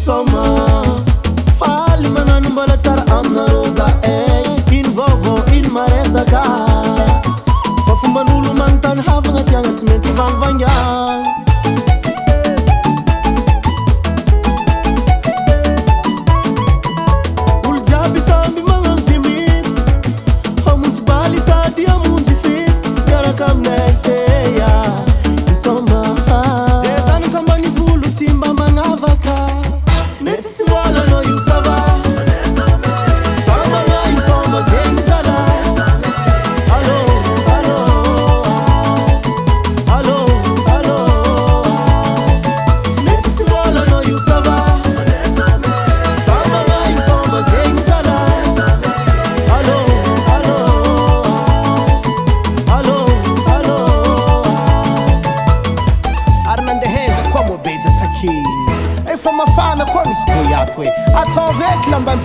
insomma faly magnano mbola tsara aminareo za iny vaovao iny maresaka fa fomban'olo manontany havagna tiagna tsy mety vangivangana olo jiaby samby magnano zimity hamonjy baly sady hamonjy fity miaraka aminay heya insomma zay zany ka mbany volo tsy mba magnavaka netsy sy volanao io sava tamagna insomma zegny zala allo allo allo allo netsy sy volanao io sava tamagna insomma zegny zala allo allo allo allo ary nandeheza koa mobedy takiny efa mafana koa nisy toy ato hoe atao veky lamba